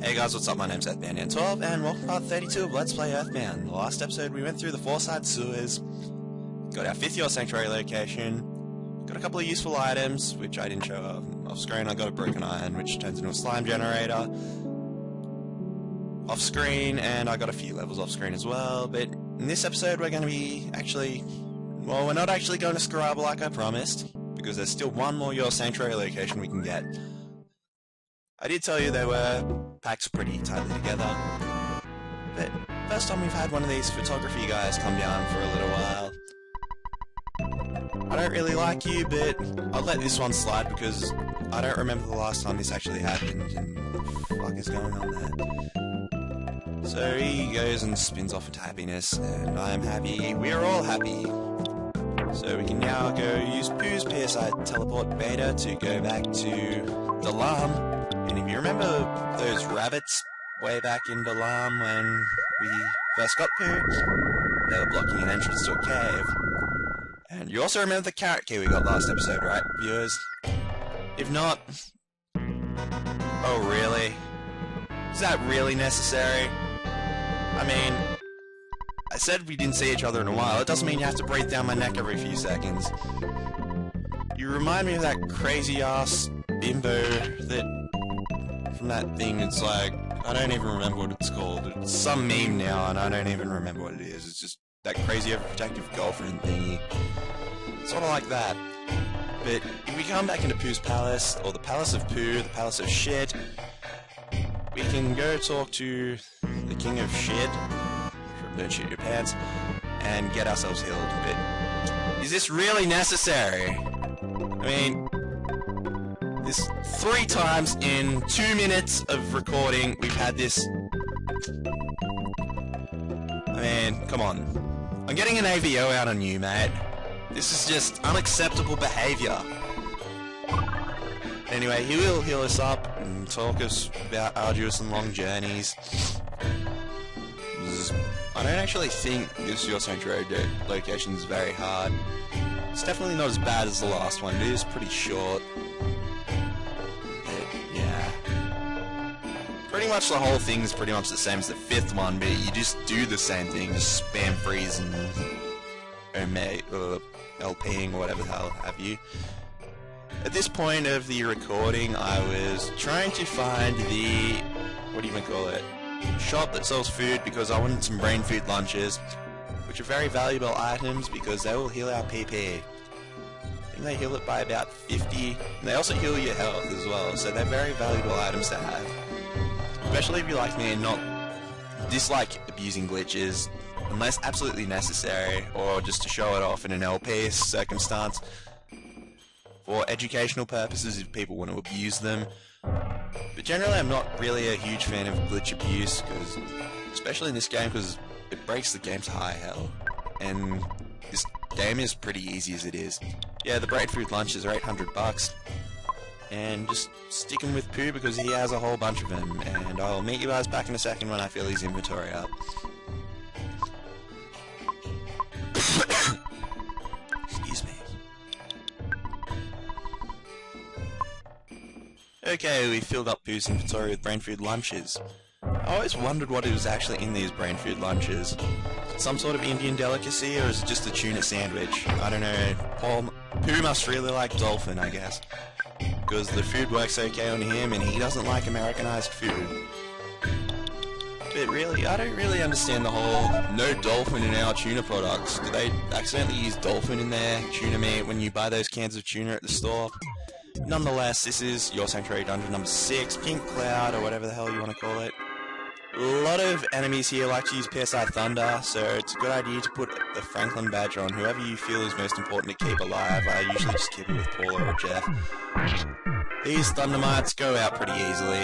Hey guys, what's up? My name's Earthbound, and welcome to part 32 of Let's Play Earthbound. In the last episode, we went through the four-side sewers, got our 5th year sanctuary location, got a couple of useful items, which I didn't show off screen. I got a broken iron, which turns into a slime generator off screen, and I got a few levels off screen as well. But in this episode, we're going to be we're not actually going to Scaraba like I promised, because there's still one more your sanctuary location we can get. I did tell you they were packed pretty tightly together, but first time we've had one of these photography guys come down for a little while. I don't really like you, but I'll let this one slide because I don't remember the last time this actually happened, and what the fuck is going on there? So he goes and spins off into happiness, and I'm happy, we're all happy. So we can now go use Pooh's PSI teleport beta to go back to Dalam. And if you remember those rabbits way back in Dalam when we first got Pooh, they were blocking an entrance to a cave. And you also remember the carrot key we got last episode, right, viewers? If not... Oh, really? Is that really necessary? I mean... I said we didn't see each other in a while. It doesn't mean you have to breathe down my neck every few seconds. You remind me of that crazy-ass bimbo that... From that thing, it's like... I don't even remember what it's called. It's some meme now, and I don't even remember what it is. It's just that crazy overprotective girlfriend thingy. Sort of like that. But if we come back into Pooh's palace, or the Palace of Pooh, the Palace of Shit, we can go talk to the King of Shit, from Don't Shit Your Pants, and get ourselves healed. But is this really necessary? I mean... This 3 times in 2 minutes of recording, we've had this... I mean, come on. I'm getting an AVO out on you, mate. This is just unacceptable behaviour. Anyway, he will heal us up and talk us about arduous and long journeys. I don't actually think this Your Sanctuary location is very hard. It's definitely not as bad as the last one. It is pretty short. Pretty much the whole thing is pretty much the same as the 5th one, but you just do the same thing, just spam freeze and LPing or whatever the hell have you. At this point of the recording, I was trying to find the, shop that sells food because I wanted some brain food lunches, which are very valuable items because they will heal our PP. I think they heal it by about 50, and they also heal your health as well, so they're very valuable items to have. Especially if you like me and not dislike abusing glitches, unless absolutely necessary, or just to show it off in an LP circumstance. For educational purposes, if people want to abuse them. But generally, I'm not really a huge fan of glitch abuse, because, especially in this game, because it breaks the game to high hell. And this game is pretty easy as it is. Yeah, the brain food lunches are $800. And just sticking with Pooh because he has a whole bunch of them, and I'll meet you guys back in a second when I fill his inventory up. Excuse me. Okay, we filled up Pooh's inventory with brain food lunches. I always wondered what was actually in these brain food lunches. Is it some sort of Indian delicacy, or is it just a tuna sandwich? I don't know. Pooh must really like dolphin, I guess. Because the food works okay on him, and he doesn't like Americanized food. But really, I don't really understand the whole no dolphin in our tuna products. Do they accidentally use dolphin in their tuna meat when you buy those cans of tuna at the store? Nonetheless, this is Your Sanctuary Dungeon number 6, Pink Cloud, or whatever the hell you want to call it. A lot of enemies here like to use PSI Thunder, so it's a good idea to put the Franklin badge on whoever you feel is most important to keep alive. I usually just keep it with Paula or Jeff. These Thunder Mites go out pretty easily.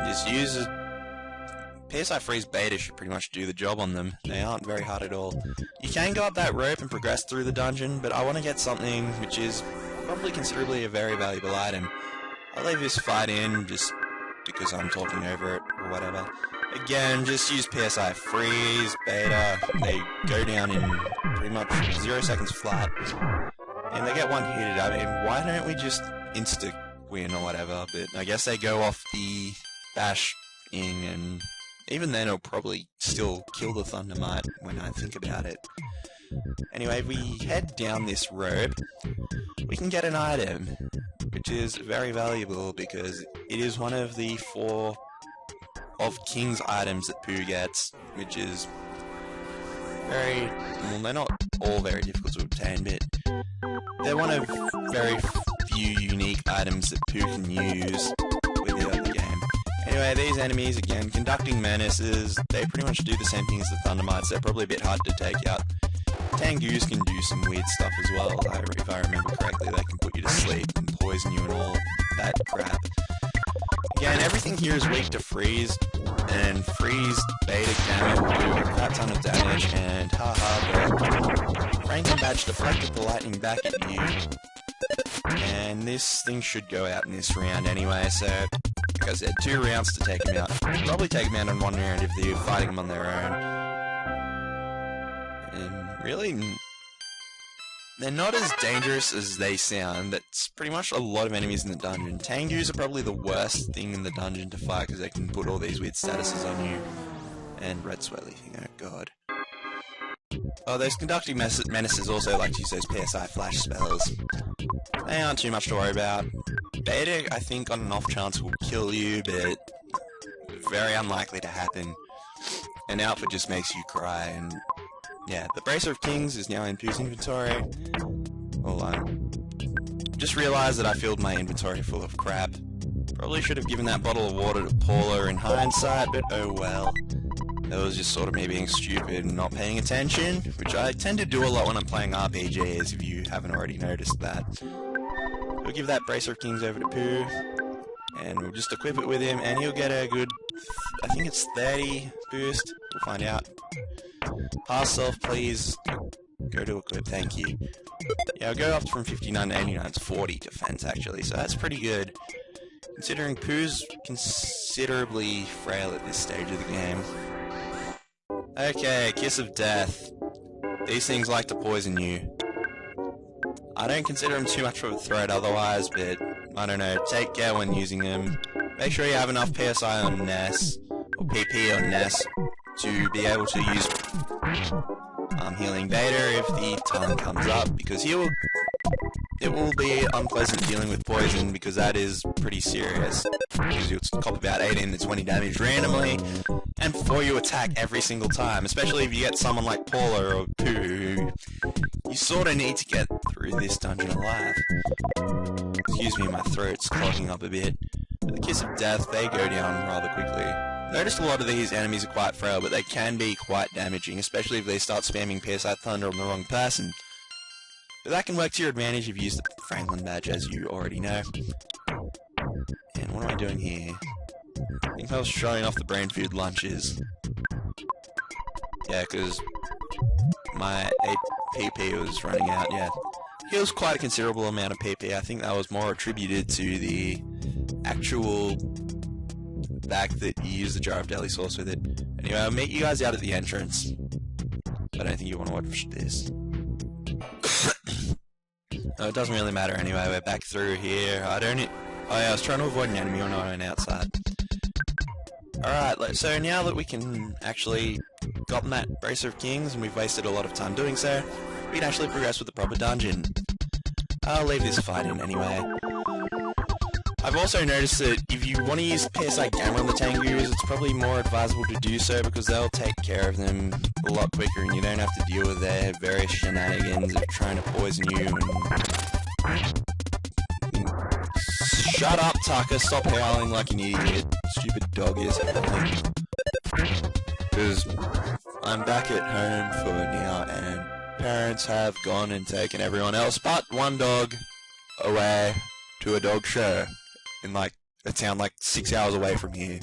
Just use a... PSI Freeze Beta should pretty much do the job on them. They aren't very hard at all. You can go up that rope and progress through the dungeon, but I want to get something which is probably considerably a very valuable item. I'll leave this fight in just because I'm talking over it or whatever. Again, just use PSI Freeze, Beta, they go down in pretty much 0 seconds flat, and they get one hit. I mean, why don't we just insta-win or whatever, but I guess they go off the bash lightning, and even then it'll probably still kill the Thundermite when I think about it. Anyway, if we head down this road, we can get an item, which is very valuable because it is one of the 4 of King's items that Pooh gets, which is very, well, they're not all very difficult to obtain, but they're one of very few unique items that Pooh can use with the other game. Anyway, these enemies, again, conducting menaces, they pretty much do the same thing as the Thundermites. They're probably a bit hard to take out. Tengus can do some weird stuff as well. If I remember correctly, they can put you to sleep and poison you and all that crap. Again, everything here is weak to freeze, and freeze beta gamma will do a crap ton of damage, and haha, the Franklin badge deflected the lightning back at you. And this thing should go out in this round anyway, so like I said, 2 rounds to take him out. Probably take him out in 1 round if they're fighting him on their own. And really, they're not as dangerous as they sound. That's pretty much a lot of enemies in the dungeon. Tengus are probably the worst thing in the dungeon to fight because they can put all these weird statuses on you. And red sweat leafing, oh god. Oh, those conducting menaces also like to use those PSI flash spells. They aren't too much to worry about. Beta, I think, on an off chance will kill you, but very unlikely to happen. And Alpha just makes you cry, and yeah, the Bracer of Kings is now in Pooh's inventory. Hold on. Just realised that I filled my inventory full of crap. Probably should have given that bottle of water to Paula in hindsight, but oh well. That was just sort of me being stupid and not paying attention, which I tend to do a lot when I'm playing RPGs, if you haven't already noticed that. We'll give that Bracer of Kings over to Pooh, and we'll just equip it with him, and he'll get a good, I think it's 30 boost. We'll find out. Past self, please. Go to equip, thank you. Yeah, I'll go up from 59 to 89, it's 40 defense actually, so that's pretty good. Considering Pooh's considerably frail at this stage of the game. Okay, Kiss of Death. These things like to poison you. I don't consider them too much of a threat otherwise, but I don't know, take care when using them. Make sure you have enough PSI on Ness, or PP on Ness, to be able to use healing Beta if the tongue comes up, because it will be unpleasant dealing with poison, because that is pretty serious. Because you'll cop about 18 to 20 damage randomly, and before you attack every single time, especially if you get someone like Paula or Pooh, you sort of need to get through this dungeon alive. Excuse me, my throat's clogging up a bit. With the Kiss of Death, they go down rather quickly. Notice a lot of these enemies are quite frail, but they can be quite damaging, especially if they start spamming PSI Thunder on the wrong person. But that can work to your advantage if you use the Franklin badge, as you already know. And what am I doing here? I think I was showing off the brain food lunches. Yeah, because my PP was running out, yeah. It was quite a considerable amount of PP. I think that was more attributed to the actual fact that you use the jar of deli sauce with it. Anyway, I'll meet you guys out at the entrance. I don't think you want to watch this. No, it doesn't really matter anyway, we're back through here. Oh yeah, I was trying to avoid an enemy when I went outside. Alright, so now that we can actually gotten that Bracer of Kings, and we've wasted a lot of time doing so, we can actually progress with the proper dungeon. I'll leave this fight in anyway. I've also noticed that if you want to use PSI Gamma on the Tengus, it's probably more advisable to do so because they'll take care of them a lot quicker and you don't have to deal with their various shenanigans of trying to poison you and... Shut up, Tucker, stop howling like an idiot. Stupid dog is howling. Because I'm back at home for now and parents have gone and taken everyone else but one dog away to a dog show in like a town like 6 hours away from here.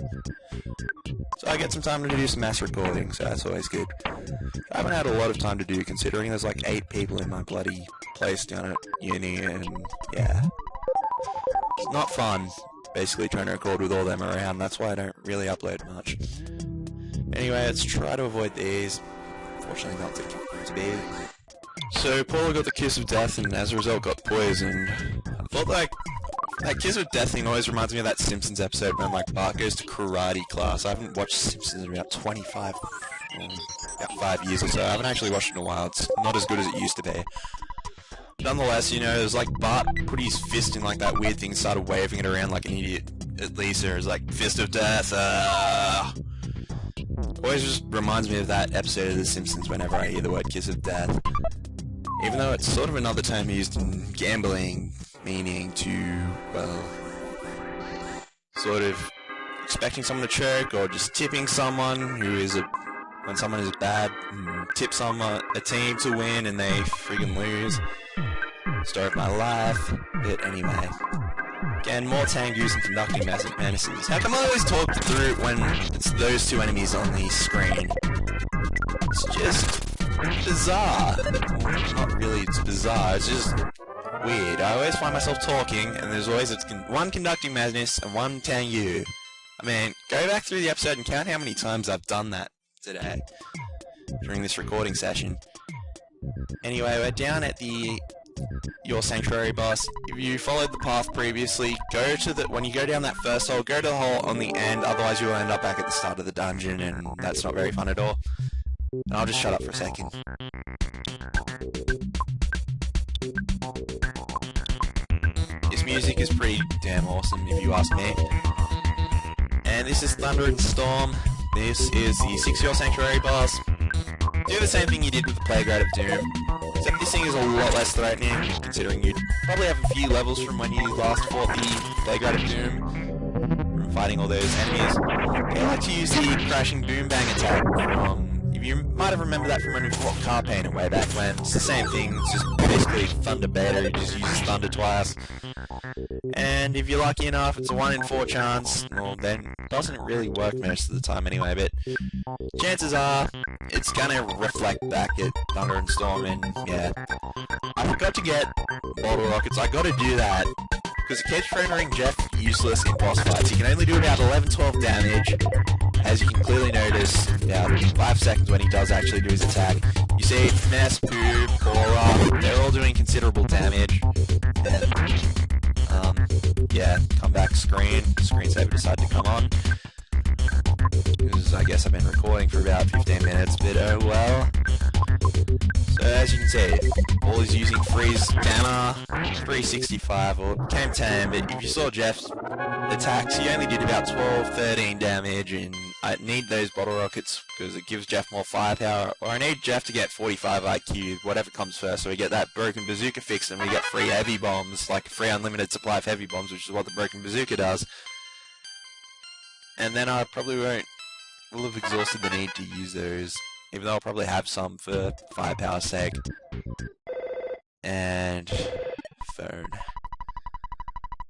So I get some time to do some mass recording, so that's always good. I haven't had a lot of time to do considering there's like 8 people in my bloody place down at uni and yeah. It's not fun, basically trying to record with all them around, that's why I don't really upload much. Anyway, let's try to avoid these. Fortunately not to be. So Paula got the Kiss of Death and as a result got poisoned. I thought like That Kiss of Death thing always reminds me of that Simpsons episode when, like, Bart goes to karate class. I haven't watched Simpsons in about 5 years or so. I haven't actually watched it in a while. It's not as good as it used to be. Nonetheless, you know, it was like Bart put his fist in, like, that weird thing and started waving it around like an idiot. At Lisa, it was like, Fist of Death, Always just reminds me of that episode of The Simpsons whenever I hear the word Kiss of Death. Even though it's sort of another term used in gambling, meaning to, well, sort of expecting someone to choke or just tipping someone who is when someone is bad, tip a team to win and they friggin' lose. Story of my life. But anyway. Again, more Tengus and conducting massive menaces. How come I always talk through when it's those two enemies on the screen? It's just bizarre. Not really, it's bizarre. It's just weird. I always find myself talking, and there's always one conducting madness and one Tengu. I mean, go back through the episode and count how many times I've done that today during this recording session. Anyway, we're down at your Sanctuary boss. If you followed the path previously, when you go down that first hole, go to the hole on the end, otherwise you'll end up back at the start of the dungeon, and that's not very fun at all. And I'll just shut up for a second. This music is pretty damn awesome, if you ask me. And this is Thunder and Storm. This is the 6-year Sanctuary boss. Do the same thing you did with the Playground of Doom, except this thing is a lot less threatening, considering you'd probably have a few levels from when you last fought the Playground of Doom, from fighting all those enemies. They like to use the Crashing Boom Bang attack you might have remembered that from when we fought Car Painter way back when. It's the same thing, it's just basically Thunder Beta, it just uses Thunder twice. And if you're lucky enough, it's a 1 in 4 chance. Well, then it doesn't really work most of the time anyway, but chances are it's gonna reflect back at Thunder and Storm, and yeah. I forgot to get Bottle Rockets, I gotta do that, because it keeps rendering Jeff useless in boss fights. He can only do about 11-12 damage, as you can clearly notice, about 5 seconds when he does actually do his attack. You see, Ness, Pooh, Cora, they're all doing considerable damage. Yeah, come back screensaver decided to come on. Because I guess I've been recording for about 15 minutes, but oh well. So as you can see, all is using Freeze Gamma, 365, or came 10, but if you saw Jeff's attacks, he only did about 12-13 damage, and I need those Bottle Rockets because it gives Jeff more firepower, or I need Jeff to get 45 IQ, whatever comes first, so we get that Broken Bazooka fixed and we get free heavy bombs, like a free unlimited supply of heavy bombs, which is what the Broken Bazooka does. And then I probably will have exhausted the need to use those, even though I'll probably have some for firepower's sake. And phone.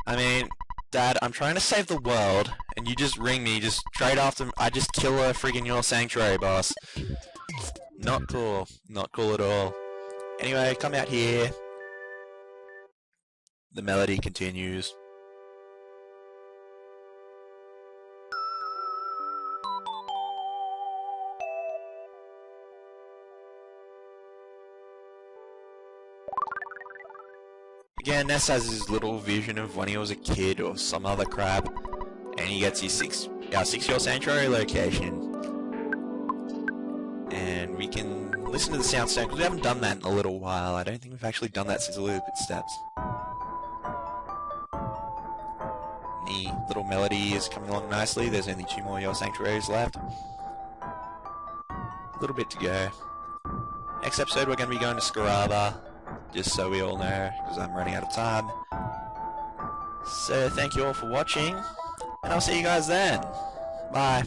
I mean, Dad, I'm trying to save the world, and you just ring me just straight after I just kill a friggin' your Sanctuary boss. Not cool. Not cool at all. Anyway, come out here. The melody continues. Again, Ness has his little vision of when he was a kid or some other crap, and he gets his 6-year Sanctuary location. And we can listen to the soundstone, because we haven't done that in a little while. I don't think we've actually done that since a little bit steps. The little melody is coming along nicely. There's only 2 more Your Sanctuaries left. A little bit to go. Next episode we're going to be going to Scaraba, just so we all know, because I'm running out of time. So thank you all for watching, and I'll see you guys then. Bye.